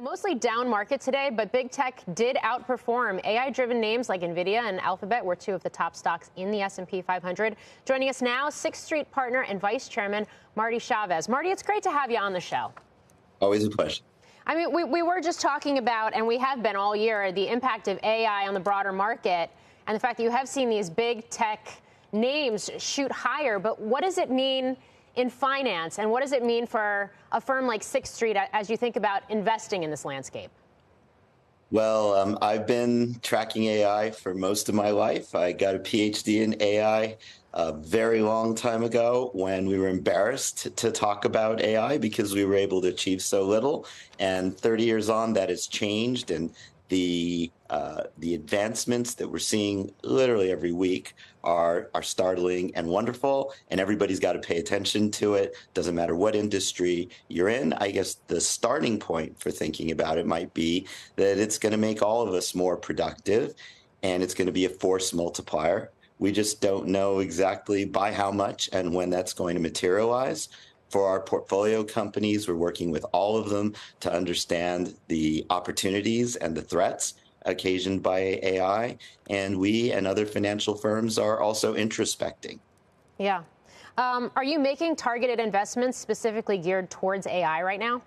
Mostly down market today, but big tech did outperform. AI-driven names like NVIDIA and Alphabet were two of the top stocks in the S&P 500. Joining us now, Sixth Street partner and vice chairman Marty Chavez. Marty, it's great to have you on the show. Always a pleasure. I mean, we were just talking about, and we have been all year, the impact of AI on the broader market and the fact that you have seen these big tech names shoot higher. But what does it mean in finance, and what does it mean for a firm like Sixth Street as you think about investing in this landscape? Well, I've been tracking AI for most of my life. I got a PhD in AI a very long time ago when we were embarrassed to talk about AI because we were able to achieve so little. And 30 years on, that has changed, and the advancements that we're seeing literally every week are startling and wonderful, and everybody's got to pay attention to it. Doesn't matter what industry you're in. I guess the starting point for thinking about it might be that it's going to make all of us more productive, and it's going to be a force multiplier. We just don't know exactly by how much and when that's going to materialize. For our portfolio companies, we're working with all of them to understand the opportunities and the threats occasioned by AI. And we and other financial firms are also introspecting. Yeah. Are you making targeted investments specifically geared towards AI right now?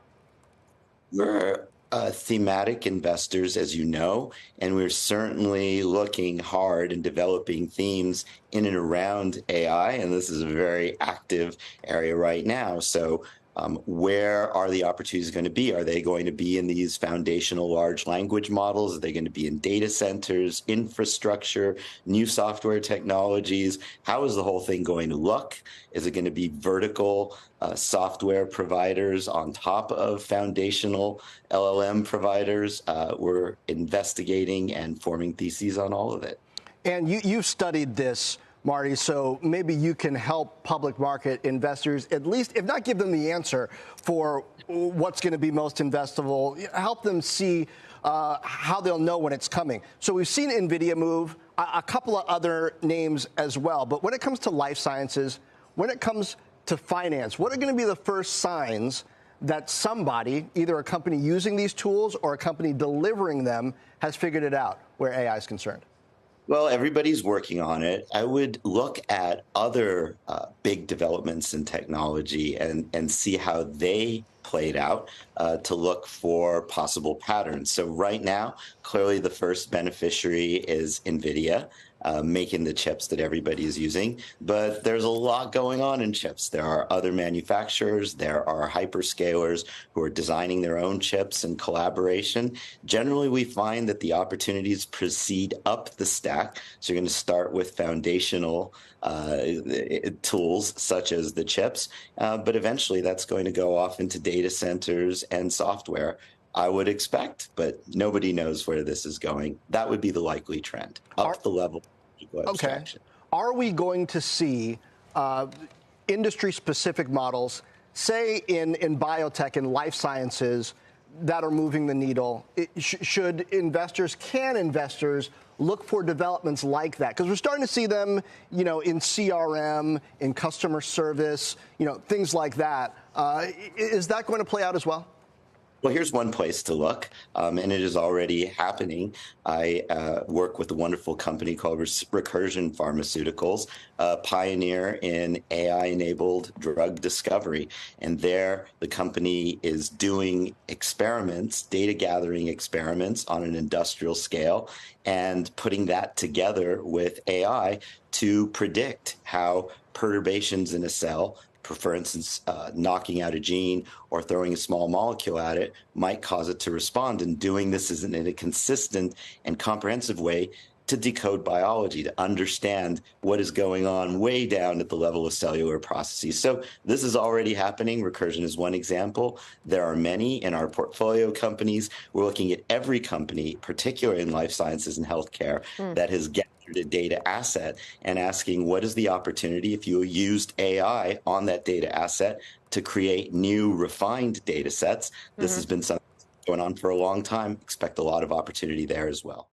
We're thematic investors, as you know, and we're certainly looking hard and developing themes in and around AI, and this is a very active area right now. So where are the opportunities going to be? Are they going to be in these foundational large language models? Are they going to be in data centers, infrastructure, new software technologies? How is the whole thing going to look? Is it going to be vertical software providers on top of foundational LLM providers? We're investigating and forming theses on all of it. And you've studied this, Marty, so maybe you can help public market investors, at least, if not give them the answer for what's going to be most investable, help them see how they'll know when it's coming. So we've seen NVIDIA move, a couple of other names as well. But when it comes to life sciences, when it comes to finance, what are going to be the first signs that somebody, either a company using these tools or a company delivering them, has figured it out where AI is concerned? Well, everybody's working on it. I would look at other big developments in technology and see how they played out to look for possible patterns. So right now, clearly the first beneficiary is NVIDIA, making the chips that everybody is using. But there's a lot going on in chips. There are other manufacturers. There are hyperscalers who are designing their own chips in collaboration. Generally, we find that the opportunities proceed up the stack. So you're going to start with foundational tools such as the chips, but eventually that's going to go off into data centers and software. I would expect, but nobody knows where this is going. That would be the likely trend, up the level of abstraction. Okay. Are we going to see industry-specific models, say in biotech and life sciences, that are moving the needle? Can investors look for developments like that? Because we're starting to see them, in CRM, in customer service, things like that. Is that going to play out as well? Well, here's one place to look, and it is already happening. I work with a wonderful company called Recursion Pharmaceuticals, a pioneer in AI-enabled drug discovery. And there, the company is doing experiments, data gathering experiments on an industrial scale, and putting that together with AI to predict how perturbations in a cell, for instance, knocking out a gene or throwing a small molecule at it, might cause it to respond. And doing this is in a consistent and comprehensive way to decode biology, to understand what is going on way down at the level of cellular processes. So this is already happening. Recursion is one example. There are many in our portfolio companies. We're looking at every company, particularly in life sciences and healthcare, that has gathered a data asset and asking, what is the opportunity if you used AI on that data asset to create new refined data sets? This has been something going on for a long time. Expect a lot of opportunity there as well.